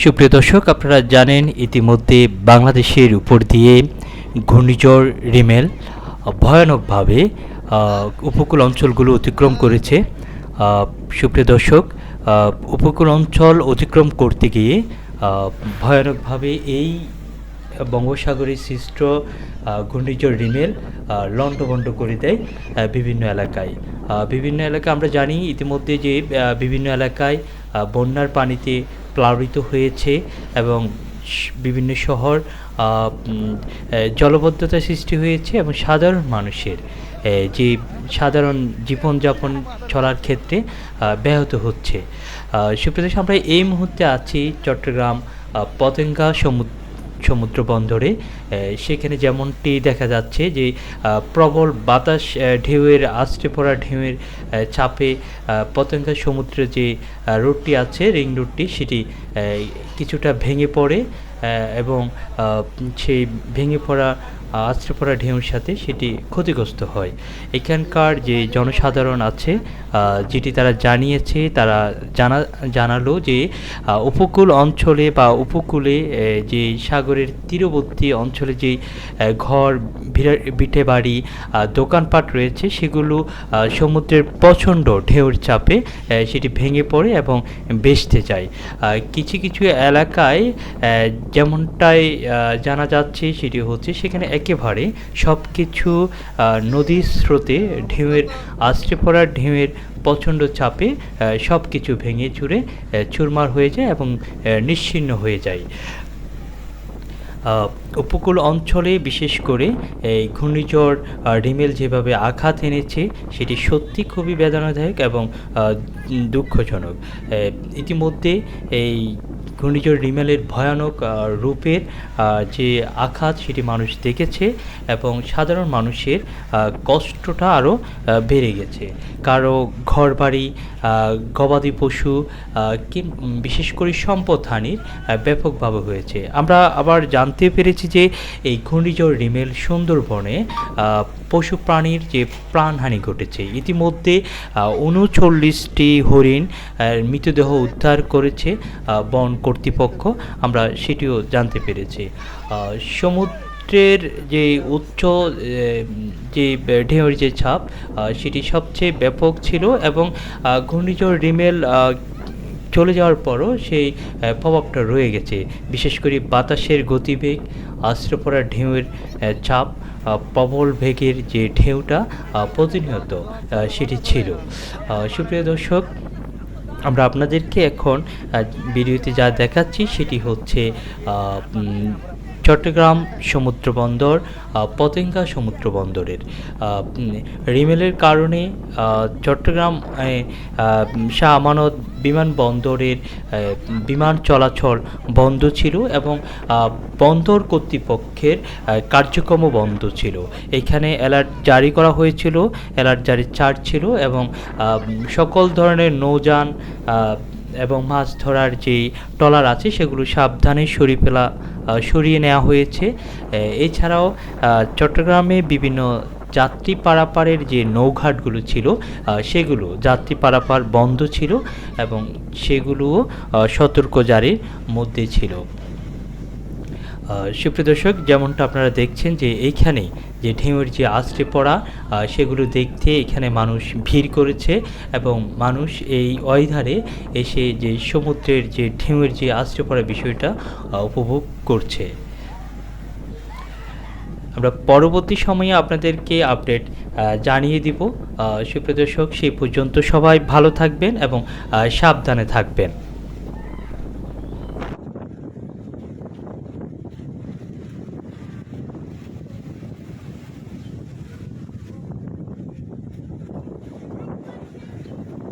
সুপ্রিয় দর্শক, আপনারা জানেন ইতিমধ্যে বাংলাদেশের উপর দিয়ে ঘূর্ণিঝড় রিমেল ভয়ানকভাবে উপকূল অঞ্চলগুলো অতিক্রম করেছে। সুপ্রিয় দর্শক, উপকূল অঞ্চল অতিক্রম করতে গিয়ে ভয়ানকভাবে এই বঙ্গোপসাগরে সৃষ্ট ঘূর্ণিঝড় রিমেল লণ্ডভণ্ড করে দেয় বিভিন্ন এলাকায়। বিভিন্ন এলাকা আমরা জানি ইতিমধ্যে যে বিভিন্ন এলাকায় বন্যার পানিতে প্লাবিত হয়েছে এবং বিভিন্ন শহর জলবদ্ধতা সৃষ্টি হয়েছে এবং সাধারণ মানুষের যে সাধারণ জীবনযাপন চলার ক্ষেত্রে ব্যাহত হচ্ছে। সুপ্রিয়, আমরা এই মুহূর্তে আছি চট্টগ্রাম পতেঙ্গা সমুদ্র বন্দরে। সেখানে যেমনটি দেখা যাচ্ছে যে প্রবল বাতাস ঢেউয়ের আছড়ে পড়া ঢেউয়ের চাপে পতেঙ্গা সমুদ্রের যে রুটটি আছে, রিং রুটটি, সেটি কিছুটা ভেঙে পড়ে এবং সেই ভেঙে পড়া আছড়ে পড়া ঢেউর সাথে সেটি ক্ষতিগ্রস্ত হয়। এখানকার যে জনসাধারণ আছে যেটি তারা জানিয়েছে, তারা জানালো যে উপকূল অঞ্চলে বা উপকূলে যে সাগরের তীরবর্তী অঞ্চলে যে ঘর ভিটে বাড়ি দোকানপাট রয়েছে সেগুলো সমুদ্রের প্রচণ্ড ঢেউর চাপে সেটি ভেঙে পড়ে এবং ভেস্তে যায়। কিছু কিছু এলাকায় যেমনটাই জানা যাচ্ছে সেটি হচ্ছে সেখানে একেবারে সব কিছু নদীর স্রোতে ঢেউয়ের আছড়ে পড়া ঢেউয়ের প্রচণ্ড চাপে সব কিছু ভেঙে চুরে চুরমার হয়ে যায় এবং নিশ্চিহ্ন হয়ে যায়। উপকূল অঞ্চলে বিশেষ করে এই ঘূর্ণিঝড় রিমেল যেভাবে আঘাত এনেছে সেটি সত্যি খুবই বেদনাদায়ক এবং দুঃখজনক। ইতিমধ্যে এই ঘূর্ণিঝড় রিমেলের ভয়ানক রূপের যে আঘাত সেটি মানুষ দেখেছে এবং সাধারণ মানুষের কষ্টটা আরও বেড়ে গেছে। কারো ঘরবাড়ি, গবাদি পশু বিশেষ করে সম্পদহানির ব্যাপকভাবে হয়েছে। আমরা আবার জানতে পেরেছি যে এই ঘূর্ণিঝড় রিমেল সুন্দরবনে পশু প্রাণীর যে প্রাণহানি ঘটেছে। ইতিমধ্যে ৩৯টি হরিণ মৃতদেহ উদ্ধার করেছে বন কর্তৃপক্ষ, আমরা সেটিও জানতে পেরেছি। সমুদ্রের যে উচ্চ যে ঢেউয়ের যে ছাপ সেটি সবচেয়ে ব্যাপক ছিল এবং ঘূর্ণিঝড় রিমেল চলে যাওয়ার পরও সেই প্রভাবটা রয়ে গেছে। বিশেষ করে বাতাসের গতিবেগ, আছড়ে পড়া ঢেউয়ের চাপ, প্রবল বেগের যে ঢেউটা প্রতিনিয়ত সেটি ছিল। সুপ্রিয় দর্শক, আমরা আপনাদেরকে এখন ভিডিওতে যা দেখাচ্ছি সেটি হচ্ছে চট্টগ্রাম সমুদ্র বন্দর, পতেঙ্গা সমুদ্র বন্দরের রিমেলের কারণে চট্টগ্রাম শাহ আমানত বিমানবন্দরের বিমান চলাচল বন্ধ ছিল এবং বন্দর কর্তৃপক্ষের কার্যক্রম বন্ধ ছিল। এখানে অ্যালার্ট জারি করা হয়েছিল, অ্যালার্ট জারির চার্জ ছিল এবং সকল ধরনের নৌযান এবং মাছ ধরার যেই ট্রলার আছে সেগুলো সাবধানে সরিয়ে নেওয়া হয়েছে। এছাড়াও চট্টগ্রামে বিভিন্ন যাত্রী পারাপারের যে নৌঘাটগুলো ছিল সেগুলো যাত্রী পারাপার বন্ধ ছিল এবং সেগুলোও সতর্ক জারির মধ্যে ছিল। সুপ্রিয় দর্শক, যেমনটা আপনারা দেখছেন যে এইখানে যে ঢেউয়ের যে আছড়ে পড়া সেগুলো দেখতে এখানে মানুষ ভিড় করেছে এবং মানুষ এই ওয়েদারে এসে যে সমুদ্রের যে ঢেউয়ের যে আছড়ে পড়া বিষয়টা উপভোগ করছে। আমরা পরবর্তী সময়ে আপনাদেরকে আপডেট জানিয়ে দিব। সুপ্রিয় দর্শক, সেই পর্যন্ত সবাই ভালো থাকবেন এবং সাবধানে থাকবেন।